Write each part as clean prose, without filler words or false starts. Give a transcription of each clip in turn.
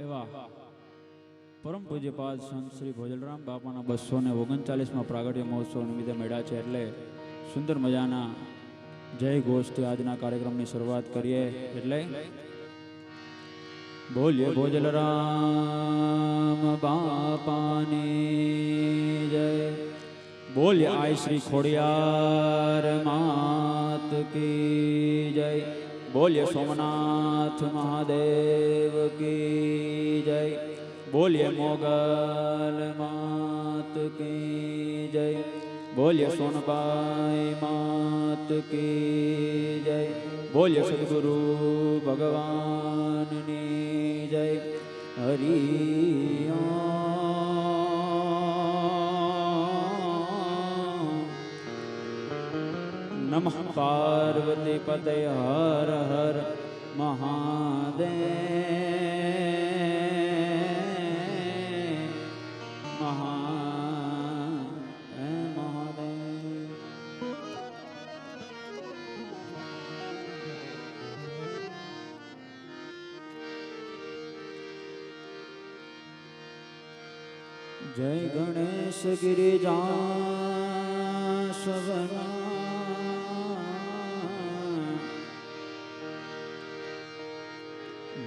એવા પરમ પૂજ્યપાદ સંત શ્રી ભોજલરામ બાપાના 239માં પ્રાગટ્ય મહોત્સવ નિમિત્તે મળ્યા છે એટલે સુંદર મજાના જય ઘોષથી આજના કાર્યક્રમની શરૂઆત કરીએ એટલે બોલીએ ભોજલરામ બાપાની જય બોલીએ આય શ્રી ખોડિયાર માત કી જય बोलिए सोमनाथ महादेव की जय बोलिए मोगल मात की जय बोलिए सोनबाई मात की जय बोलिए सदगुरु भगवान की जय हरि नमः पार्वती पते हर हर महादेव महादेव जय गणेश गिरिजा सवना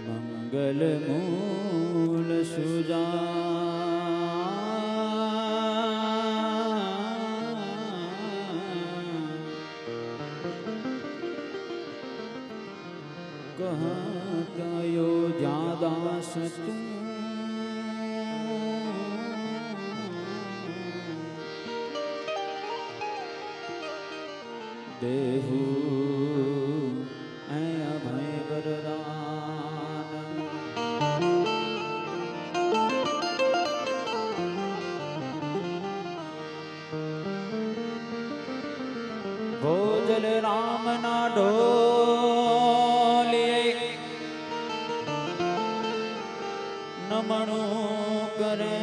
मंगल मूल सुजा कहो ज्यादास तू देहु अभय वरदान भोजल राम ना ढोलिए नमणु करे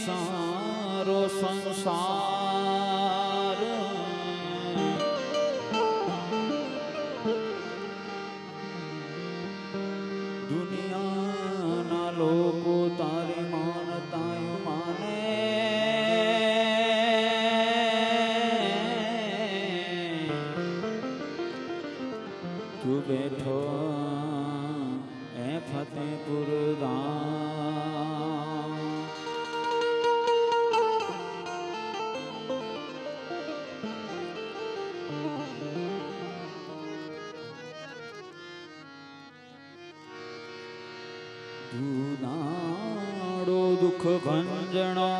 सारो संसार दुनिया ना लोको तारी मानतायो माने तू बैठो ए फतेहपुर धाम दूधाणो दुख भंजणो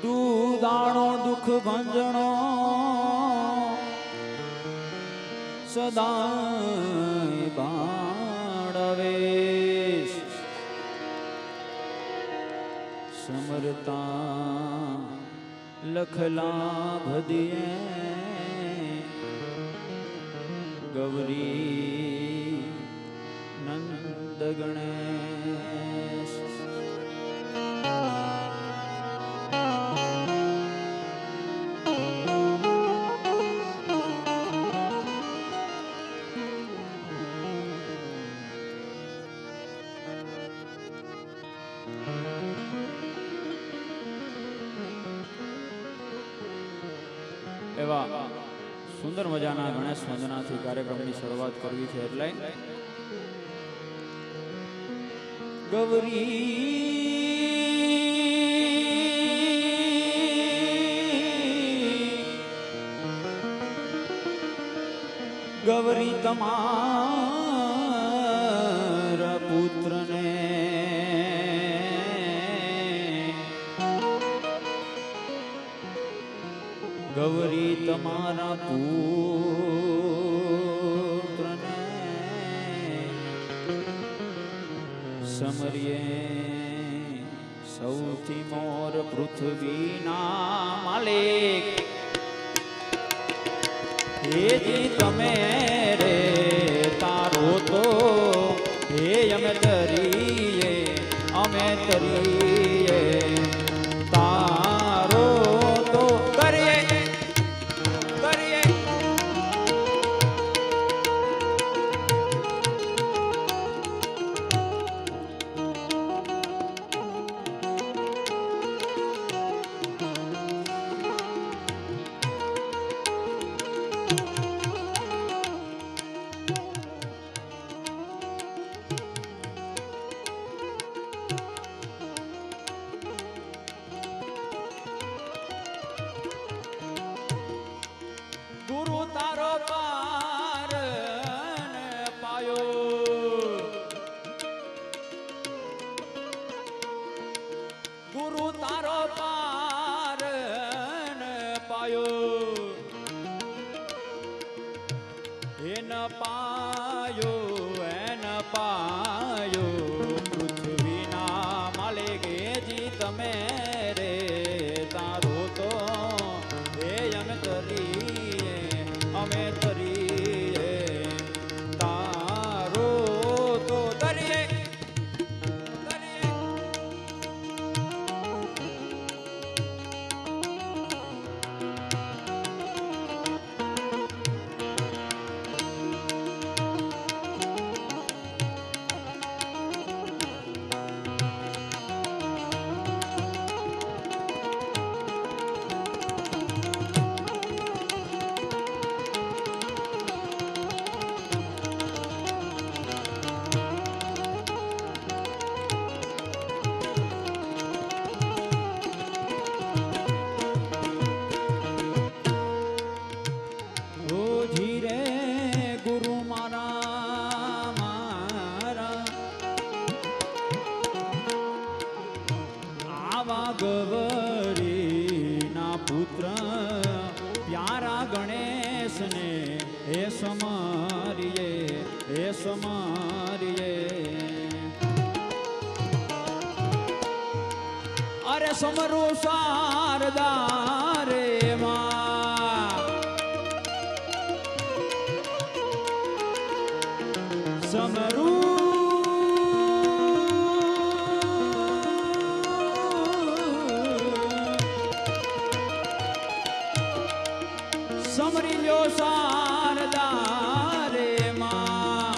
दूधाणो दुख भंजणो सदाय बाणवेश समरता लख लाभ दिए गौरी नंद गणेश એવા સુંદર મજાના ગણેશ વંદનાથી કાર્યક્રમની શરૂઆત કરવી છે એટલે ગૌરી ગૌરી તમારા પુત્રને गौरी तमारा पुत्रने समरिए सौथी मोर पृथ्वी ना मालिक हे जी तमे रे तारो तो हे अमे तरीए तारो तो करिए સમરું શારદા રે માં સમરું સમરી લ્યો શારદા રે માં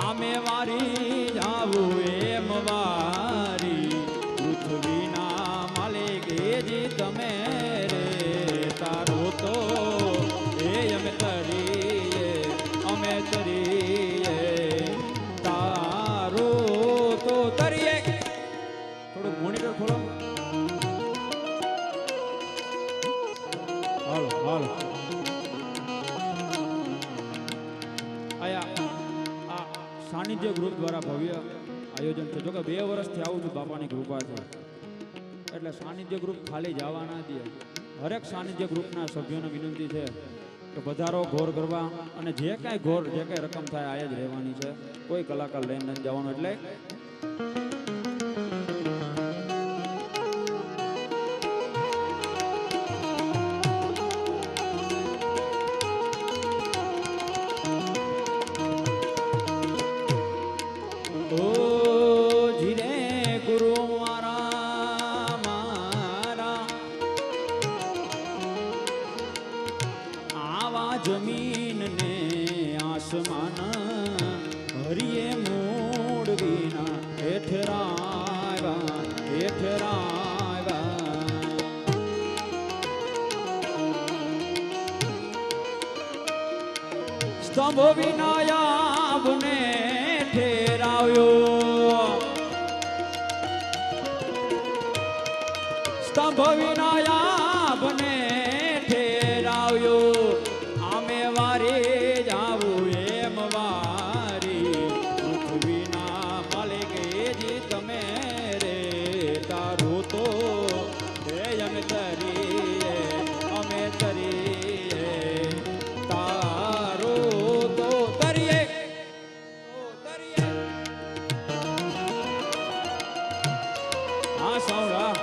આમે વારી જાવું એમ વારી પૃથ્વીના માલિક જી તમે રે તારો તો એ અમે તરીએ તારો તો તરીએ થોડું મોનિટર ખોલો હાલો હાલો આ સાનિધ્ય ગ્રુપ દ્વારા ભવ્ય આયોજન છે જોકે 2 વર્ષથી આવું છું બાપાની કૃપા છે એટલે સાનિધ્ય ગ્રુપ ખાલી જવા ના દે હરેક સાનિધ્ય ગ્રુપના સભ્યોને વિનંતી છે કે પધારો ઘોર કરવા અને જે કાંઈ રકમ થાય આ જ રહેવાની છે કોઈ કલાકાર લઈને નથી જવાનું એટલે જમીન ને આસમાન હરિયે મૂળ વિના હેઠરાવા સ્તંભ વિનાયાબને ઠેરાવ્યો સ્તંભ વિનાયાબને ઠેરાવ્યો વારી જાવું એમ વારી પૃથ્વીના માલિક જી તમે રે તારું તો અમે તરીએ તારો તો તરીએ હા સાવડા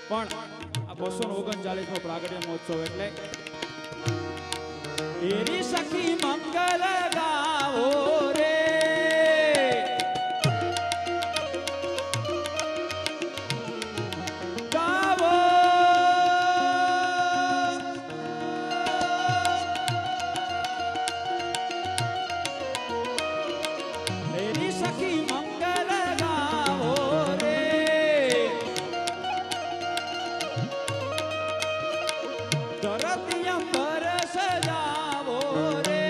પણ આ 239મો પ્રાગટ્ય મહોત્સવ એટલે તેરી સખી મંગલ ગાવો રે ગાવો તેરી સખી મંગલ ગાવો રે ધરતીયા પર સજાવો રે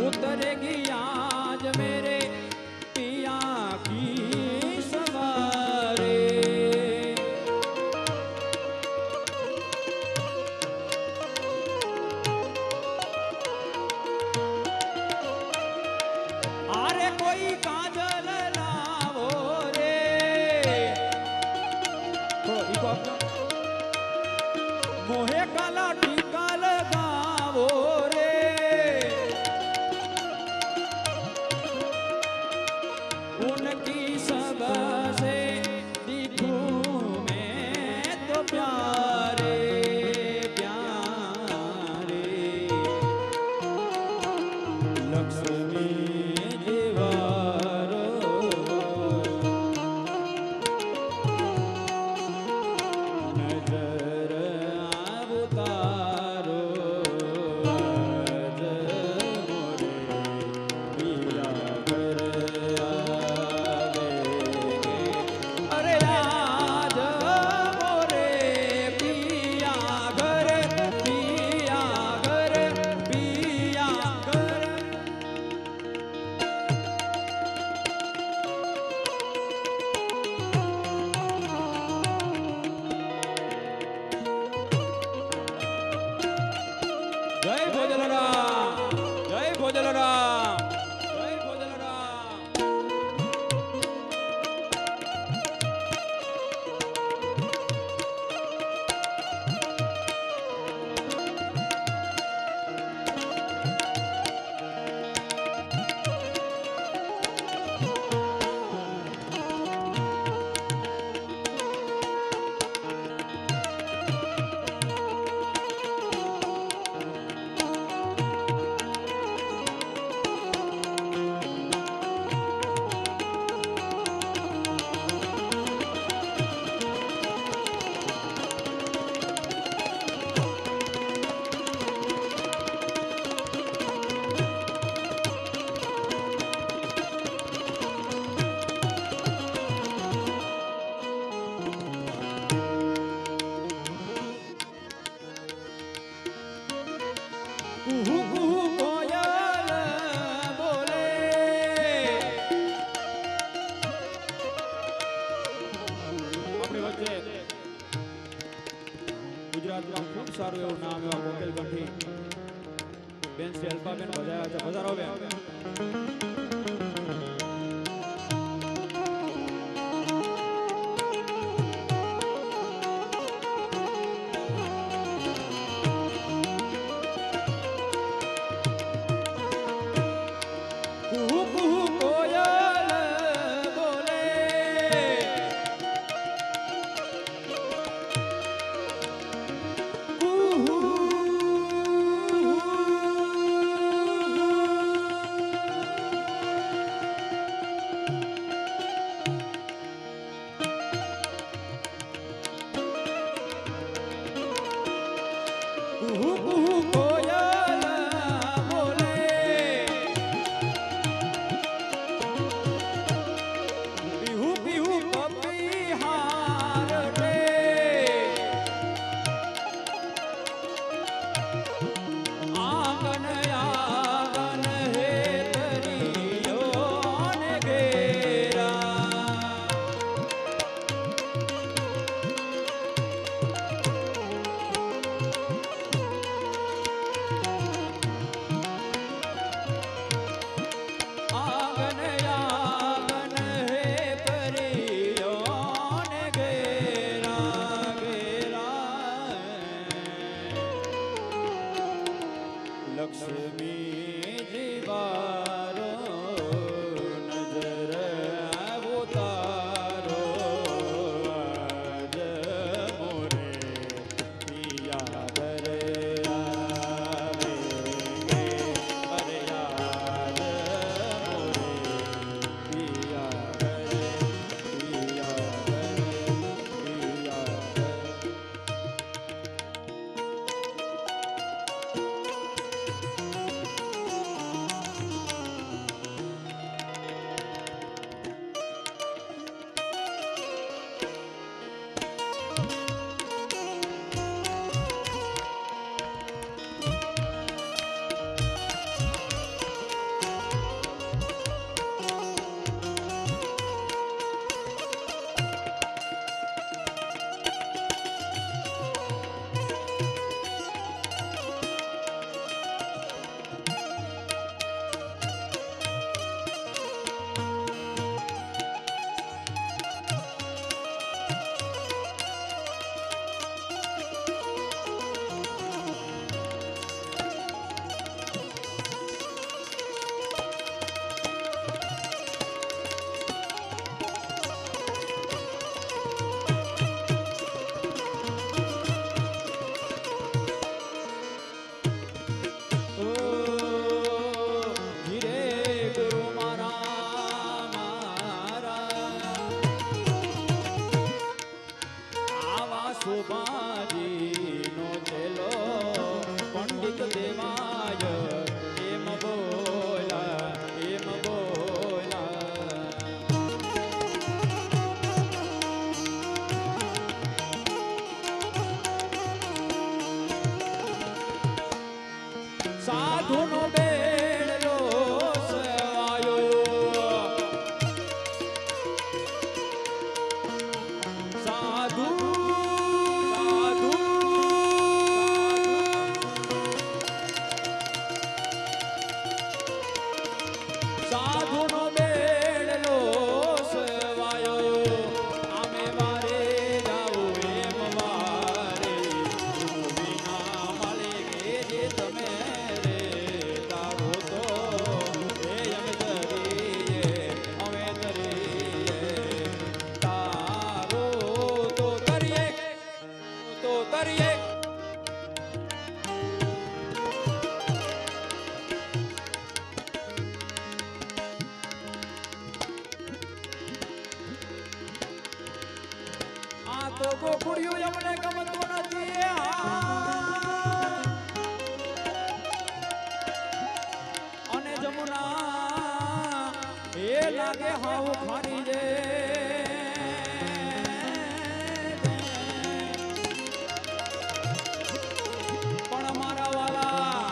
उतरेगी आज मेरे पिया की सवारे आरे कोई काजल लावो रे तो इको मोहे काला टीका लगावो रे લક્ષ્મી જીવારો નજર આવતારો આજ મોરે પિયા ઘર આવે અરે આજ મોરે પિયા ઘર પિયા ઘર પિયા ઘર જય ભોજલરામ જય ભોજલરામ જય ભોજલરામ કુહુ કુહુ કોયલ બોલે આપણી વચ્ચે ગુજરાતમાં ખૂબ સારું એવું નામ એવા કોકિલ કંઠી બેન શ્રી અલ્પાબેન બજાયા છે. પધારો બેન. કુહુ કુહુ કોયલ બોલે કુહુ ગોખુડિયું એમને ગમતું નથી અને જમુના એ લાગે હાવ ખારી રે પણ મારા વાલા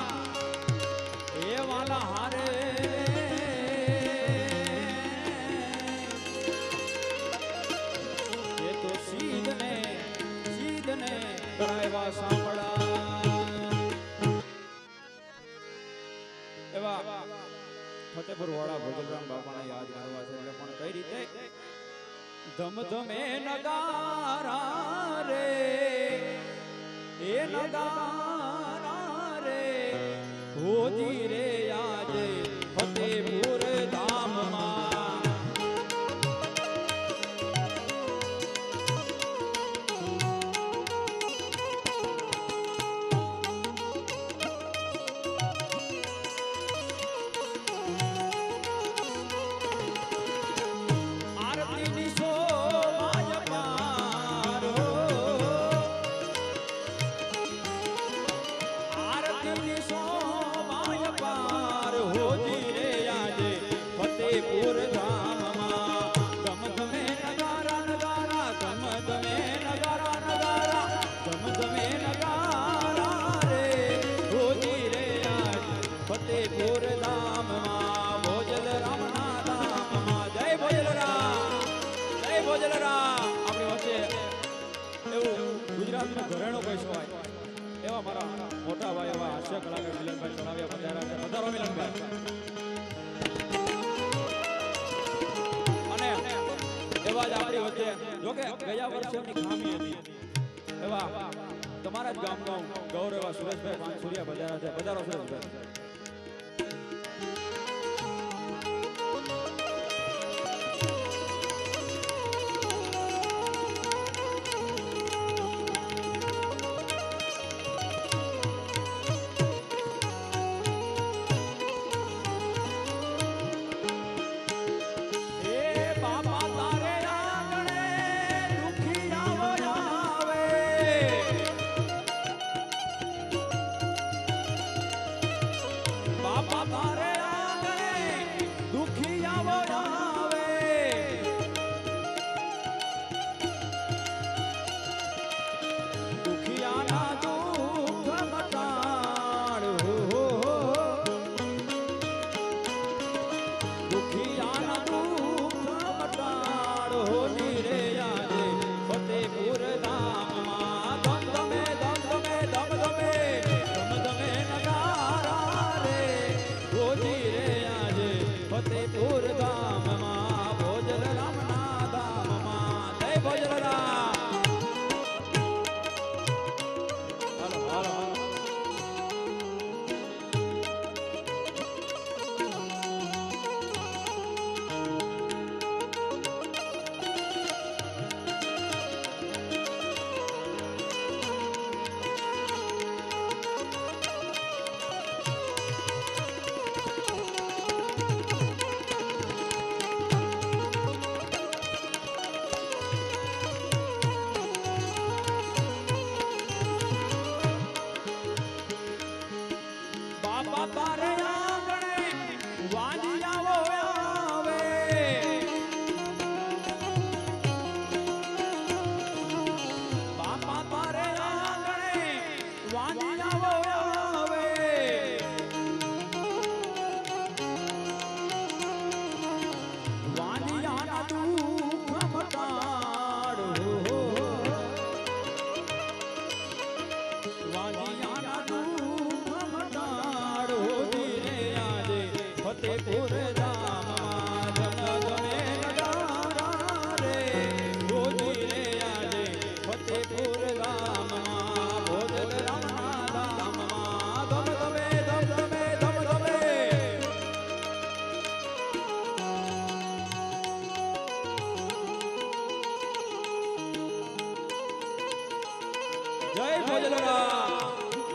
એ વાલા હારે એ તો સીધને કરાવ્યા સાંભળા એવા ફતેપુર વાળા ભોજલરામ બાપાને યાદ કરવા છે એટલે પણ કઈ રીતે ધમધમે નગારા રે એ નગારા રે હોજી રે આજે ફતેપુર ધામમાં ફતેપુર ધામમાં ભોજલરામ ના ધામમાં જય ભોજલરામ આપણી વચ્ચે એવું ગુજરાતનું ઘરેણું કહી શકાય એવા મારા મોટા ભાઈ એવા હાસ્ય કલાકાર મિલનભાઈ ચણાવ્યા પધાર્યા છે. પધારો મિલનભાઈ. અને એવા જ આપણી વચ્ચે જોકે ગયા વર્ષે એમની ખામી હતી એવા તમારા જ ગામનો ગૌરવ એવા સુરેશભાઈ પાનસુરિયા પધાર્યા છે. પધારો સુરેશભાઈ.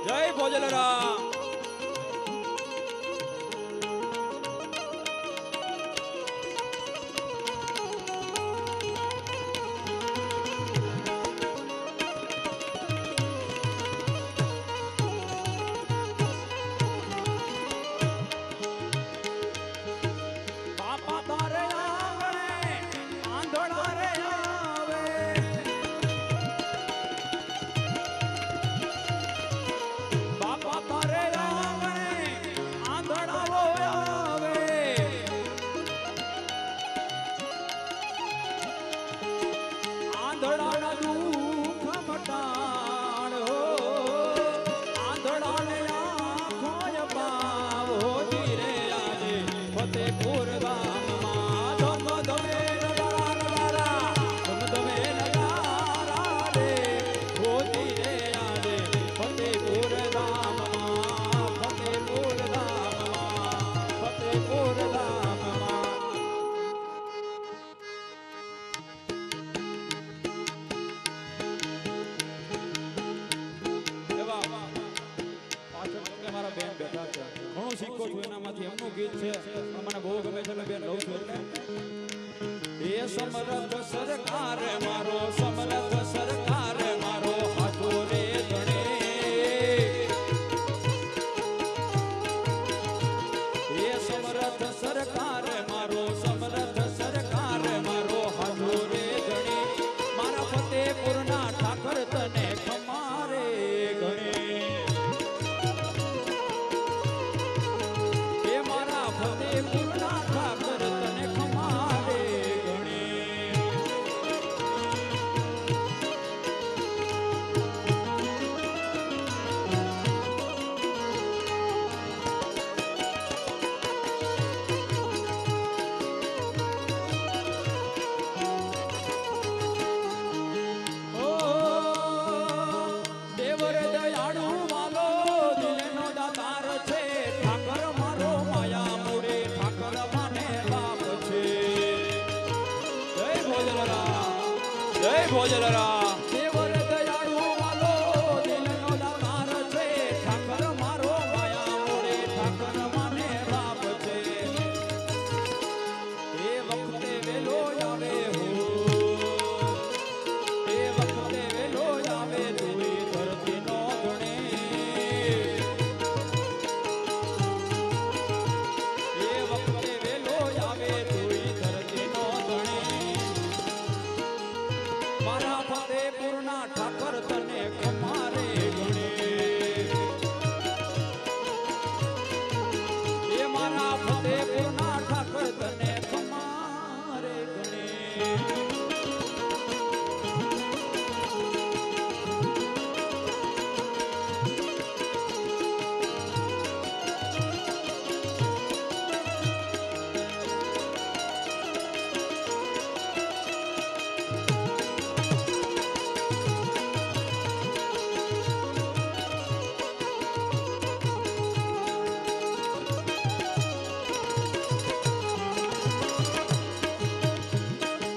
જય ભોજલરામ. ફતેપુર ગામમાં ધમ ધમે નગારા નગારા ધમ ધમે નગારા રે હોતી રે યાદે ફતેપુર ગામમાં ફતેપુર ગામમાં ફતેપુર ગામમાં મારા બેન બેઠા છે ઘણું શીખો છું એનામાંથી એમનું ગીત છે મને બહુ ગમે છે એટલે બેન લઉં છું એટલે એ સમરથ સરકાર મારો સમરથ સરકાર મારો હાથો રે ગણે એ સમરથ સરકાર મારો સમરથ સરકાર મારો હાથો રે ગણે મારા ફતેપુરના ઠાકર તને ખમારે ગણે ફતેપુરના ઠાકર તને ખમારે ગણે ઓ દેવર દયાળુ વાલો દિલનો દાતાર છે ઠાકર મારો માયા મૂડે ઠાકર માને બાપ છે જય ભોજલરા જય ભોજલરા દેવર દયાળુ વાલો દિલનો દાતાર છે ઠાકર મારો માયા મૂડે ઠાકર માને બાપ છે એ વખતે વેલો આવે હો એ વખતે વેલો આવે તુઈ ધરતી નો ગણે એ વખતે વેલો આવે તુઈ ધરતી નો ગણે મારા ફતેપુરના ઠાકર તને ખમારે ગણે એ મારા ફતેપુરના ઠાકર તને ખમારે ગણે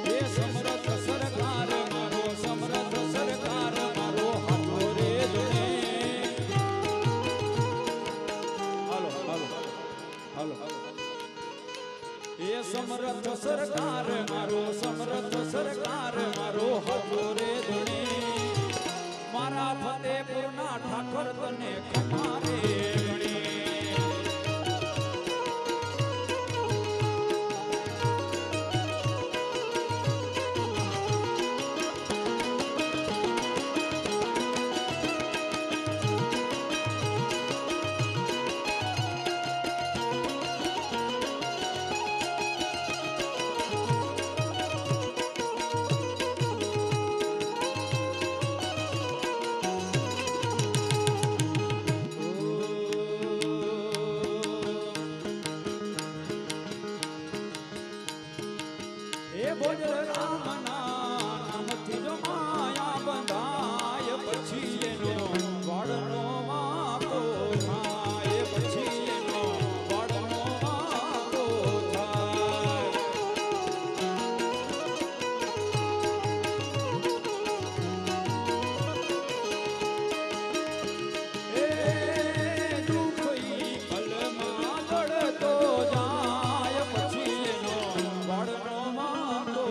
એ સમરથ સરકાર મારો સમરથ સરકાર મારો હાથો રે ગણે હાલો હાલો હાલો એ સમરથ સરકાર મારો સમરથ સરકાર મારો હાથો રે ગણે મારા ફતેપુરના ઠાકર તને ખમારે ગણે એ ભોજલ રામના નામથી જો માયા બંધાય પછી એનો વાળનો વાંકો થાય પછી એનો વાળનો વાંકો થાય એ દુઃખ ઈ પલમાં લડતો જાય પછી એનો વાળનો વાંકો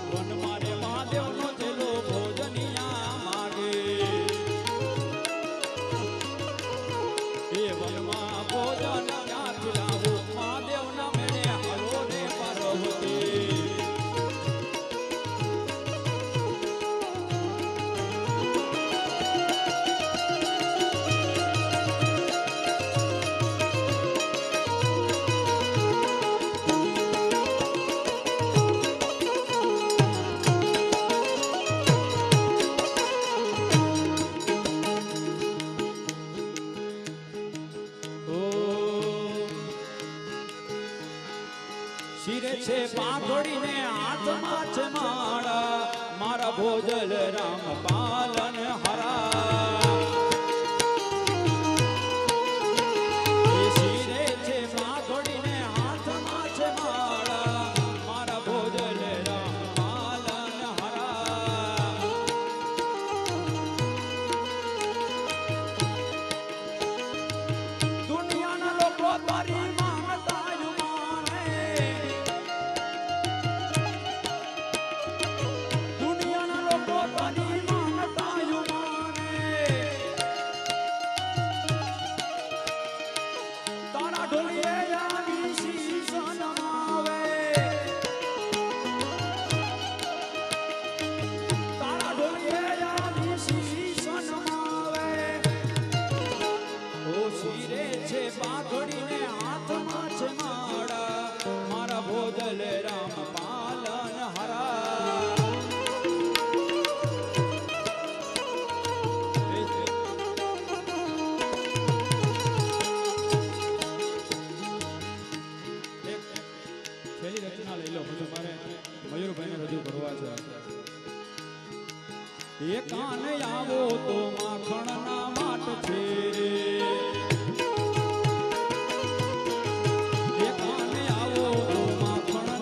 વન મારે મહાદેવનો ચેલો ભોજનિયા માગે એ વનમાં ભોજન ક્યાંથી લાવું મહાદેવના મેળે હાલો ને પાર્વતી શિરે છે પાઘડીને હાથમાં છે માળા મારા ભોજલ રામ પાલન હરા શિરે છે પાઘડીને હાથમાં છે માળા મારા ભોજલ રામ પાલન હરા દુનિયાના લોકો તારી પાઘડીને હાથમાં છે માળા મારા ભોજલ રામ પાલન હરા છેલ્લી રચના લઈ લો પછી મારે મયુરભાઈને રજૂ કરવા છે એ કાન આવો તો માખણના માટ છે કાન આવો તો માખણના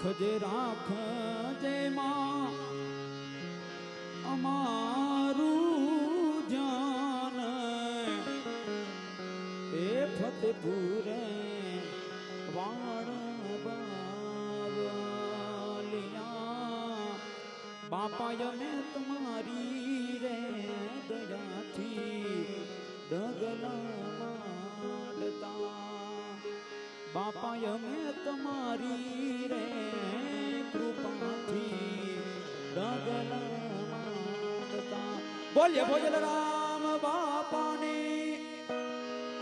રાખજે માં અમારું જાન એ ફતેપુર વાણ બાવલિયા બાપા અમે તમારી રે દયાથી ડગલા માંડતા બાપા અમે તમારી રે કૃપાથી ડગલા માંડતા બોલ્ય ભોજલ રામ બાપાની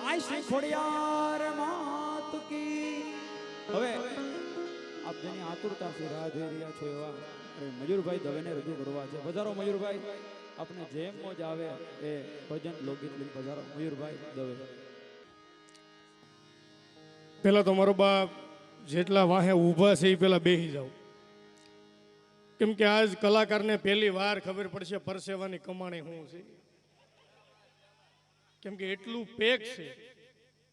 આઈ ખોડિયાર માત કી. હવે આપ જેની આતુરતાથી રાહ જોઈ રહ્યા છો એવા મયુરભાઈ દવેને રજૂ કરવા છે. પધારો મયુરભાઈ, આપને જેમ મોજ આવે એ ભજન લોકગીત લઈને પધારો મયુરભાઈ દવે. પેલા તો મારો બાપ જેટલા વાહે ઊભા છે એ પેલા બેસી જાવ, કેમ કે આજ કલાકારને પહેલી વાર ખબર પડશે પરસેવાની કમાણી શું છે. કેમ કે એટલું પેક છે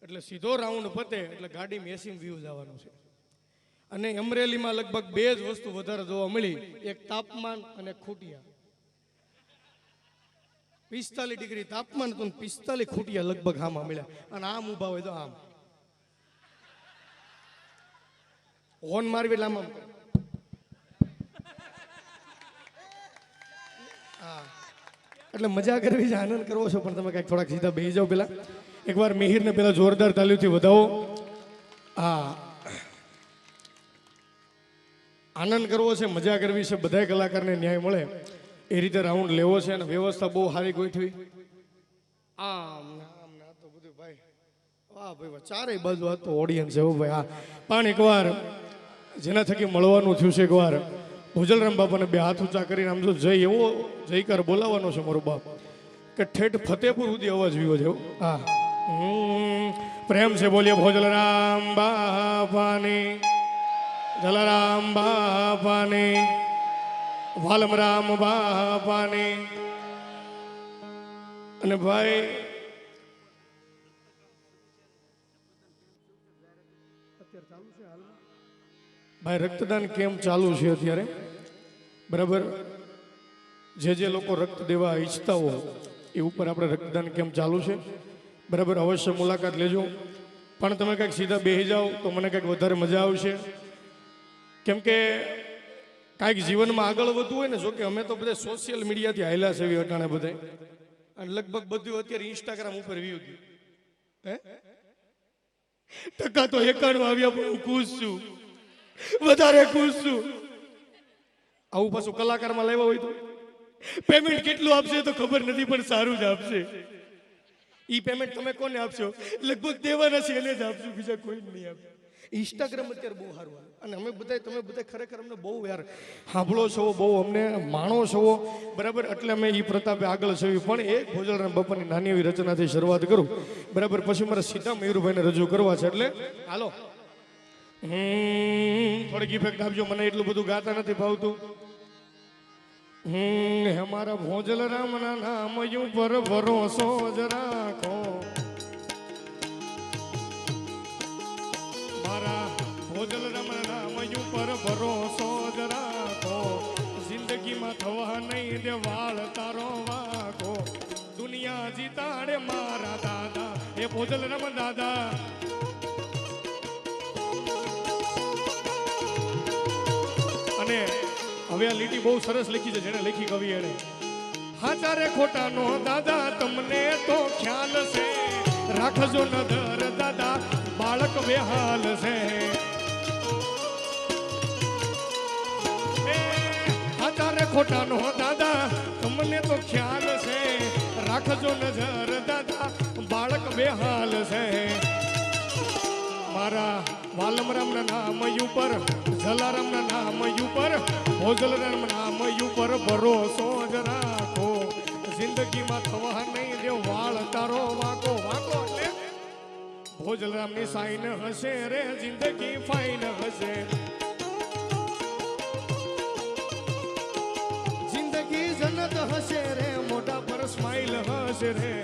એટલે સીધો રાઉન્ડ પતે એટલે ગાડીમાં એસી વ્યૂ જવાનું છે. અને અમરેલીમાં લગભગ બે જ વસ્તુ વધારે જોવા મળી, એક તાપમાન અને ખૂટિયા. 45 ડિગ્રી તાપમાન તો 45 ખૂટિયા લગભગ આમાં મળ્યા. અને આમ ઊભા હોય તો આમ હોર્ન મારવી એટલે આમ એટલે મજા કરવી છે, આનંદ કરવો છો, પણ તમે કંઈક થોડાક સીધા બેસી જાઓ. પેલા એકવાર મિહિરને પેલા જોરદાર તાલીઓથી વધાવો. હા, આનંદ કરવો છે, મજા કરવી છે, બધા કલાકારને ન્યાય મળે એ રીતે રાઉન્ડ લેવો છે. અને વ્યવસ્થા બહુ સારી ગોઠવી. આમ ના તો બધું ભાઈ વાહ ભાઈ વાહ, ચારેય બાજુ આ તો ઓડિયન્સ છે ભાઈ. હા, પણ એકવાર જેના થકી મળવાનું થયું છે, એકવાર ભોજલરામ બાપાને બે હાથ ઊંચા કરીને આમ જો જય એવો જયકાર બોલાવવાનો છે મારો બાપ કે ઠેઠ ફતેપુર સુધી અવાજ વિવો છે. હા, પ્રેમ છે બોલીએ ભોજલરામ બાપાની, જલારામ બાપાની, વાલમરામ બાપાની. અને ભાઈ ભાઈ રક્તદાન કેમ્પ ચાલુ છે અત્યારે, બરાબર. જે લોકો રક્ત દેવા ઈચ્છતા હો એ ઉપર આપણે રક્તદાન કેમ્પ ચાલુ છે, બરાબર. અવશ્ય મુલાકાત લેજો. પણ તમે કંઈક સીધા બેસી જાઓ તો મને કંઈક વધારે મજા આવશે. કેમ કે કાંઈક જીવનમાં આગળ વધવું હોય ને, જો કે અમે તો બધા સોશિયલ મીડિયાથી હાલ્યા છે એવી અટાણે બધા, અને લગભગ બધું અત્યારે ઇન્સ્ટાગ્રામ ઉપર વ્યૂ ગયું. ટકા તો 91 આવ્યા, પણ હું ખુશ છું, વધારે ખુશ છું. આવું પાછું કલાકારમાં લેવા હોય તો પેમેન્ટ કેટલું આપશે તો ખબર નથી, પણ સારું જ આપશે. ઈ પેમેન્ટ તમે કોને આપશો? લગભગ દેવાના છે એને જ આપશું, બીજા કોઈ નહીં આપે. ઇન્સ્ટાગ્રામ અત્યારે બહુ સારું, અને અમે બધા તમે બધા ખરેખર અમને બહુ યાર સાંભળો છો, બહુ અમને માણો છો, બરાબર. એટલે અમે એ પ્રતાપે આગળ છવી. પણ એક ભોજલરામ બાપાની નાની એવી રચનાથી શરૂઆત કરું, બરાબર. પછી મારે સીધા મયુરભાઈને રજૂ કરવા છે. એટલે હાલો થોડીક ઇફેક્ટ આપજો, મને એટલું બધું ગાતા નથી ભાવતું. અમારા ભોજલરામ ના નામ ઉપર ભરોસો જ રાખો, મારા ભોજલરામ ના નામ ઉપર ભરોસો જ રાખો. જિંદગીમાં થવા નહીં દે વાળ તારો વાકો, દુનિયા જીતાડે મારા દાદા એ ભોજલરામ દાદા. અને હવે આ લીટી બહુ સરસ લખી છે, જેને લખી કવિ એને. હાચારે ખોટા નો દાદા તમને તો ખ્યાલ છે, રાખજો નજર દાદા બાળક બેહાલ છે. હાચારે ખોટા નો દાદા તમને તો ખ્યાલ છે, રાખજો નજર દાદા બાળક બેહાલ છે. મારા વાલમરામ ના નામ ઉપર, જલારામ ના નામ ઉપર, ભોજલરામ નામ ઉપર ભરોસો જ રાખો. જિંદગીમાં થવા નહીં દે વાળ તારો વાકો. વાકો એટલે ભોજલરામ ની સાઈન હશે રે, જિંદગી ફાઈન હશે. જિંદગી જન્નત હશે રે, મોઢા પર સ્માઈલ હશે રે.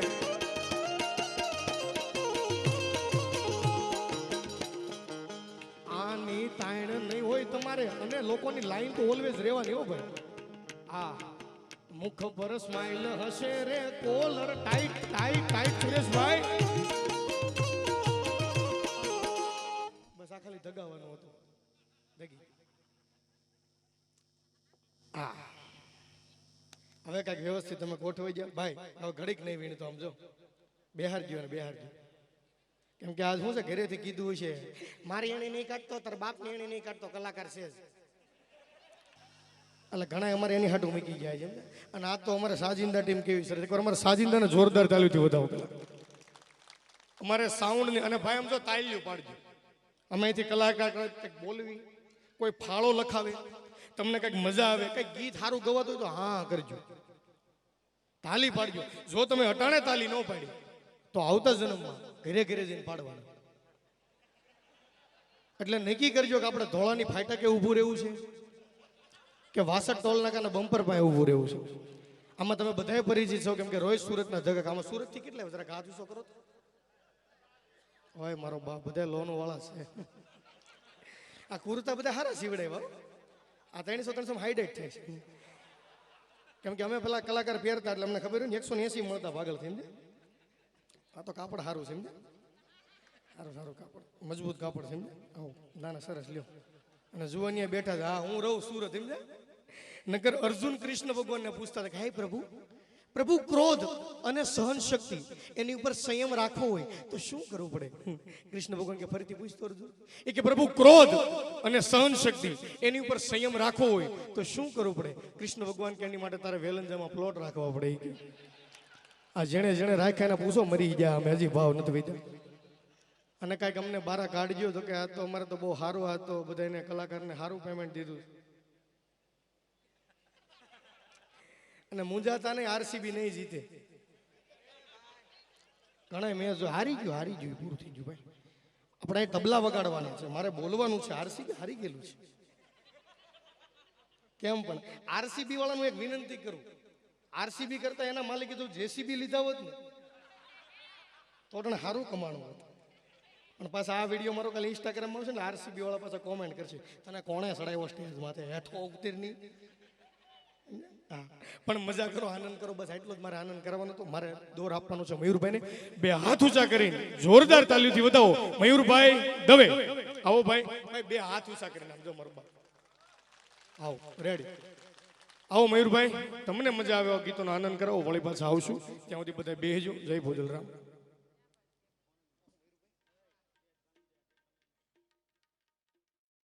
ભાઈ લોકોની લાઈન તો ઓલવેઝ રહેવાની હો ભાઈ. આ મુખ પર સ્માઈલ હશે રે collar tight tight tight Sureshbhai. બસ આ ખાલી દગાવવાનું હતું. દગી હા હવે કઈક વ્યવસ્થિત તમે ગોઠવાઈ ગયા ભાઈ. હવે ઘડીક નહીં વીણ તો સમજો બેહારજો ને બેહારજો. કેમ કે આજ શું છે ઘરેથી કીધું છે મારી એણી નહીં કાઢતો તાર બાપની એણી નહીં કાઢતો કલાકાર છે જ. એટલે ઘણા અમારે એની હાટું મૂકી ગયા છે. અને આ તો અમારે સાજિંદા ટીમ કેવી સરસ. એકવાર અમારે સાજિંદાને જોરદાર તાલીથી વધાવો પેલા અમારે સાઉન્ડ અને ભાઈ આમ જો તાલ્યું પાડજો. અમે અહીંથી કલાકાર કંઈક બોલવી કોઈ ફાળો લખાવે તમને કંઈક મજા આવે કંઈક ગીત સારું ગવાતું હોય તો હા કરજો તાલી પાડજો. જો તમે અટાણે તાલી ન પાડી તો આવતા જન્મમાં ઘરે ઘરે જઈને પાડવાનું. એટલે નક્કી કરજો કે આપણે ધોળાની ફાટકે ઊભું રહેવું છે કે વાસઠ ટોલ નાકાના બમ્પર પાસે ઊભું રહેવું છે. આમાં તમે બધાએ પરિચિત છો કેમ કે રોજ સુરતના જગત. આમાં સુરતથી કેટલા જરાક હાથ ઊંચો કરો હોય મારો બાપ બધા લોનો વાળા છે. આ કુર્તા બધા સારા સીવડાવ્યા. આ 300-300 હાઈડાઇટ થાય છે કેમ કે અમે પેલા કલાકાર પહેરતા એટલે અમને ખબર હોય ને 180 મળતા પાગલ થઈને. આ તો કાપડ સારું છે સમજે. સારું સારું કાપડ મજબૂત કાપડ છે સમજે. આવું નાના સરસ લ્યો. અને જુવાનિયા બેઠા છે. હા હું રહું સુરત સમજે. નગર અર્જુન કૃષ્ણ ભગવાનને પૂછતા હતા કે હે પ્રભુ પ્રભુ ક્રોધ અને સહન શક્તિ એની ઉપર સંયમ રાખવો હોય તો શું કરવું પડે? કૃષ્ણ ભગવાન કે ફરીથી પૂછતો અર્જુન એ કે પ્રભુ ક્રોધ અને સહન શક્તિ એની ઉપર સંયમ રાખવો હોય તો શું કરવું પડે? કૃષ્ણ ભગવાન કે એની માટે તારે વેલંજામાં પ્લોટ રાખવા પડે. એ કે આ જેણે જેણે રાખ્યા એને પૂછો મરી ગયા અમે હજી ભાવ નથી વિધા. અને કાંઈક અમને બારા કાઢજો તો કે આ તો અમારે તો બહુ સારું. આ તો બધાને કલાકારને સારું પેમેન્ટ દીધું. અને મુંજાતા નહીં આરસીબી નહીં જીતે. ઘણા મેં જો હારી ગયું પૂરું થઈ ગયું ભાઈ. આપણે તબલા વગાડવાના છે મારે બોલવાનું છે. આરસીબી હારી ગયેલું છે કેમ પણ આરસીબી વાળાનું એક વિનંતી કરું. આરસીબી કરતા એના માલિક કીધું જેસીબી લીધા હોત ને તો તને સારું કમાણું હતું. પણ પાછા આ વિડીયો મારો કાલે ઇન્સ્ટાગ્રામમાં આવશે ને આરસીબી વાળા પાછા કોમેન્ટ કરશે તને કોણે ચડાવ્યો સ્ટેજ માથે હેઠો ઉતર નહીં. હા પણ મજા કરો આનંદ કરો બસ એટલો જ મારે આનંદ કરવાનો હતો. મારે દોર આપવાનો છે મયુરભાઈને. બે હાથ ઊંચા કરીને જોરદાર તાલીઓથી વધાવો મયુરભાઈ દવે. આવો ભાઈ ભાઈ બે હાથ ઊંચા કરીને આપજો મારો બાપ. આવો રેડી આવો મયુરભાઈ તમને મજા આવે ગીતોનો આનંદ કરાવો. વળી પાછા આવશું ત્યાં સુધી બધા બેહજો. જય ભોજલરામ.